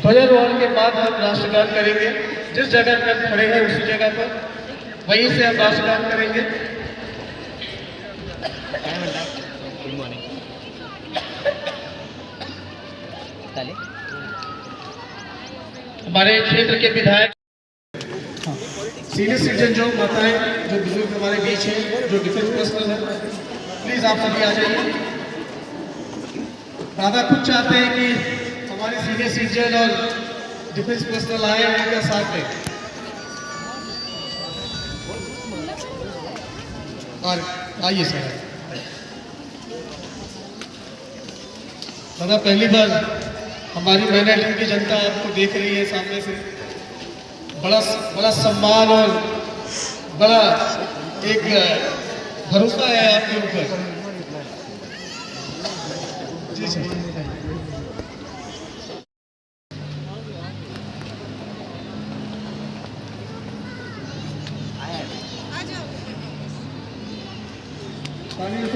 ध्वजारोहण के बाद हम राष्ट्रगान करेंगे। जिस जगह पर खड़े हैं उसी जगह पर वहीं से हम राष्ट्रगान करेंगे। Good morning. हमारे क्षेत्र के विधायक सीनियर सिटीजन जो माताएं जो बुजुर्ग हमारे बीच हैं जो डिफेंस पर्सनल है, प्लीज आप सभी आ जाइए। दादा खुद चाहते हैं कि हमारे सीनियर सिटीजन और डिफेंस पर्सनल आए उनका साथ दें। और आइए सर। दादा पहली बार हमारी मैनेजमेंट की जनता आपको देख रही है सामने से, बड़ा सम्मान और बड़ा एक भरोसा है आपके ऊपर। जी सर।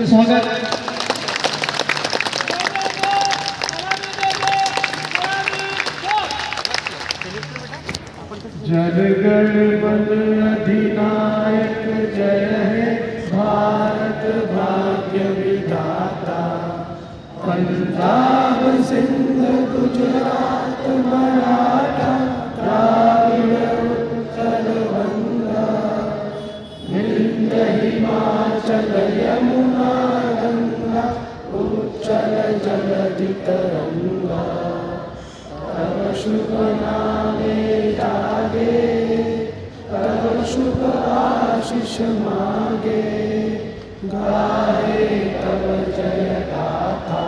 स्वागत। जनगण मन अधिनायक जय हे भारत भाग्य विधाता। पंजाब सिंध गुजरात मराठा द्राविड़ उत्कल बंगा। विंध्य हिमाचल यमुना गंगा उच्चल जलधि तरंगा। तव शुभ नामे जागे तव शुभ आशीष मांगे। गाहे तव जय गाथा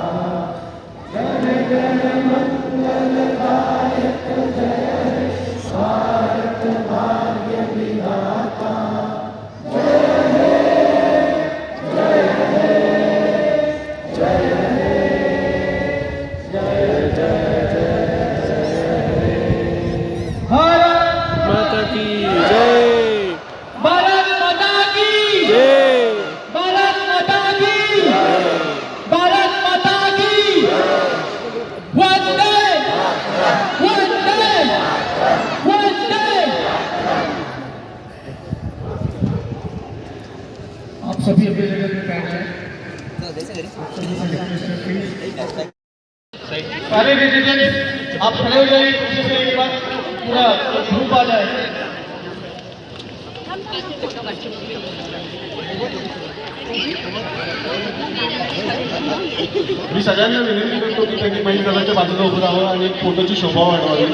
जन गण मंगल दायक जय हे भारत भाग्य विधाता। जय हे जय हे जय हे जय जय माता की जय। भारत माता की जय। भारत माता की भारत माता की वंदे वंदे वंदे। आप सभी अपनी जगह पे बैठ जाएं। सारे रेजिडेंट्स आप खड़े हो जाइए, पीछे से एक बार पूरा ग्रुप आ जाए। मी सगळ्यांना विनंती करतो की त्यांनी महिला दलाच्या बाजूला उभं राहावं आणि एक फोटोची शोभा वाढवावी.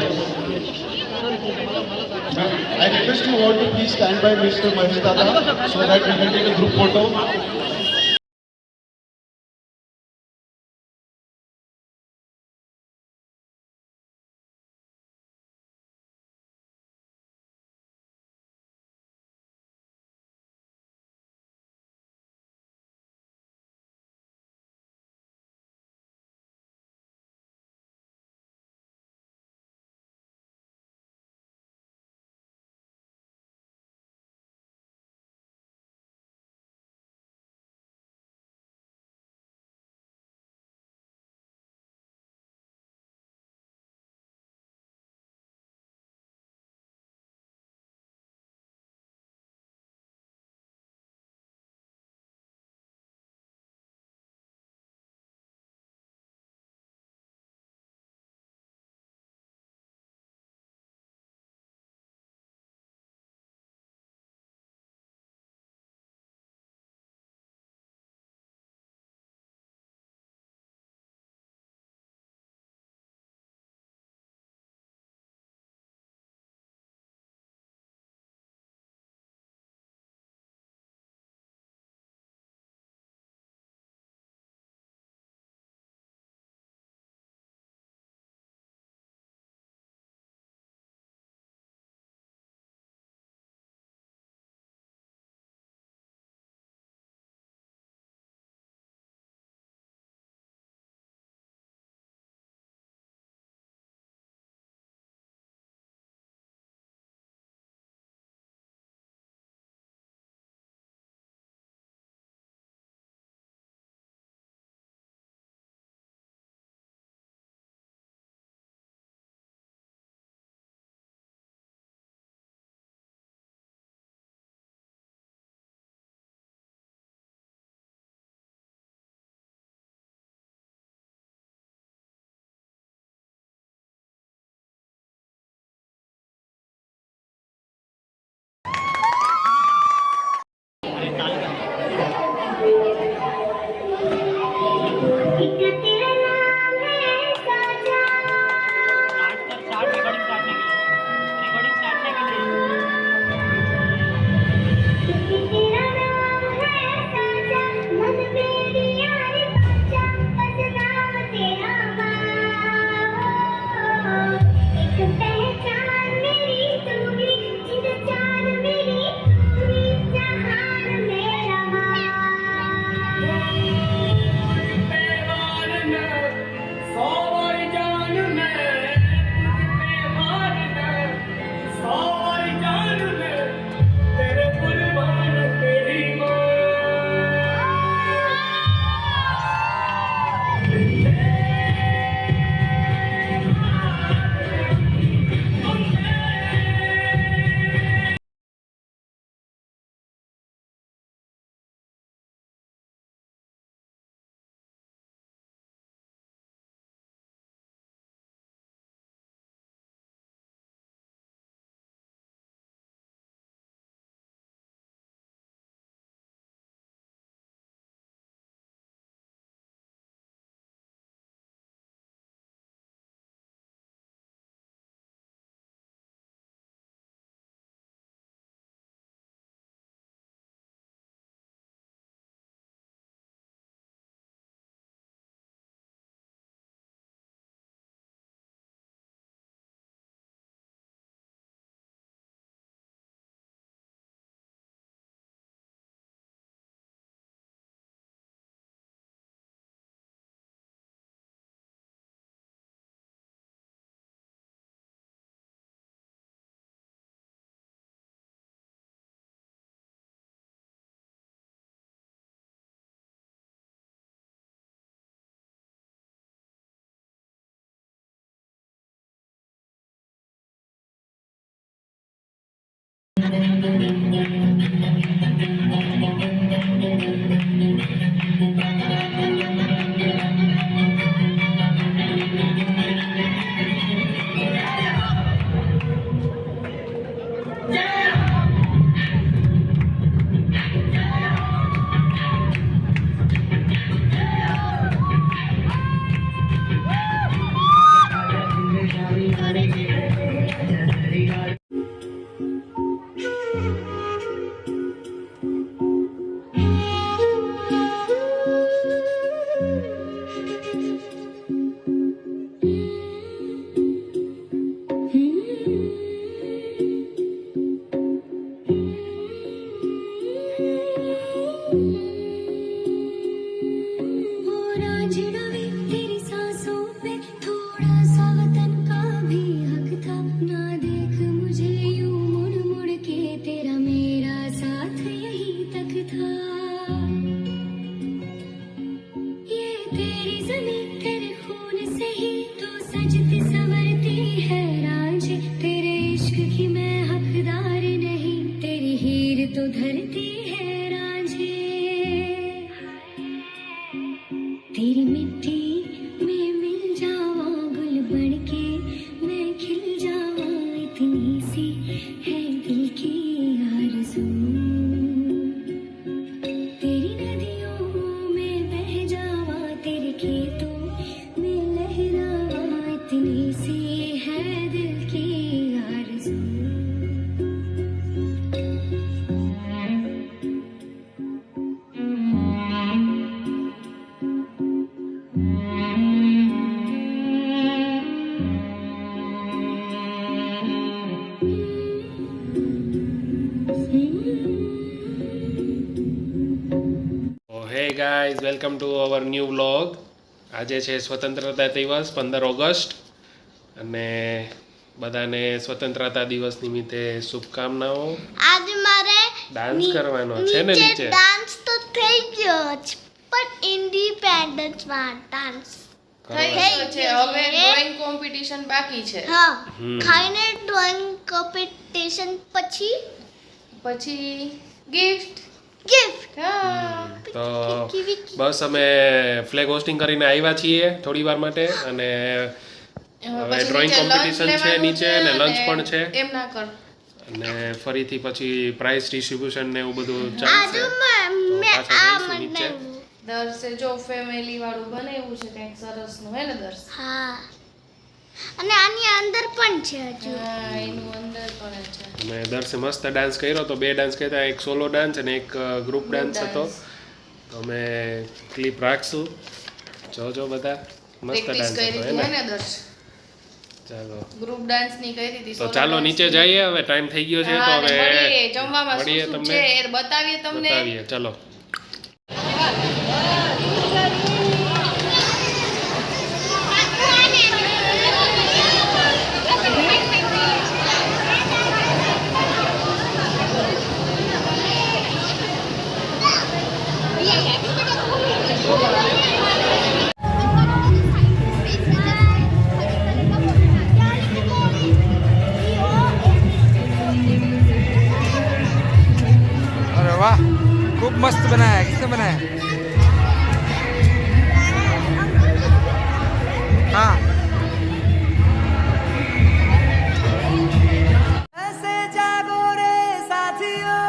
I request you all to please stand by Mr. Mahesh Dada so that we can take a group photo. Guys welcome to our new vlog. આજે છે સ્વતંત્રતા દિવસ 15 ઓગસ્ટ અને બધાને સ્વતંત્રતા દિવસ નિમિત્તે શુભકામનાઓ. આજે મારે ડાન્સ કરવાનો છે ને નીચે. ડાન્સ તો થઈ ગયો છે પણ ઇન્ડિપેન્ડન્સ માં ડાન્સ થઈ ગયો છે. હવે ડ્રોઈંગ કોમ્પિટિશન બાકી છે. હા ખાઈને ડ્રોઈંગ કોમ્પિટિશન પછી ગિફ્ટ તો બસ અમે ફ્લેગ હોસ્ટિંગ કરીને આવ્યા છીએ થોડી વાર માટે અને હવે ડ્રોઈંગ કોમ્પિટિશન છે નીચે અને લંચ પણ છે. એમ ના કર અને ફરીથી પછી પ્રાઇઝ ડિસ્ટ્રીબ્યુશન ને એવું બધું આજુ ચાલશે મેં પાછા આ જઈશું નીચે. બનાવ્યું. દર્શે જો ફેમિલી વાળું બનાવ્યું છે કંઈક સરસનું હે ને દર્શ? હા અને આની અંદર પણ છે હજુ. હા એનું અંદર પણ છે. અને દર્શે મસ્ત ડાન્સ કર્યો તો 2 ડાન્સ કર્યા, એક સોલો ડાન્સ અને એક ગ્રુપ ડાન્સ હતો. તો અમે ક્લિપ રાખશું, જોજો બધા. મસ્ત પ્રેક્ટિસ ડાન્સ કરી હતો હતી હે હે ને? ને દર્શ? ચાલો ગ્રુપ ડાન્સ ની કરી હતી. તો ચાલો નીચે જઈએ, હવે ટાઈમ થઈ ગયો છે. તો હવે મળીએ જમવામાં મળીએ શું શું તમને. છે એ બતાવીએ તમને. બતાવીએ, ચલો. अरे वाह, खूब मस्त बनाया है। किसने बनाया? हाँ। ऐसे जागो रे साथियों,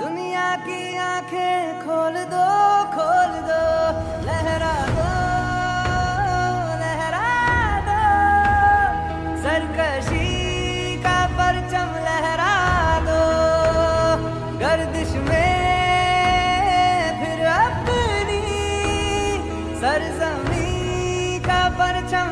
दुनिया की आंखें खोल दो, लहरा दो, सरकशी का परचम लहरा दो, गर्दिश में फिर अपनी सरजमी का परचम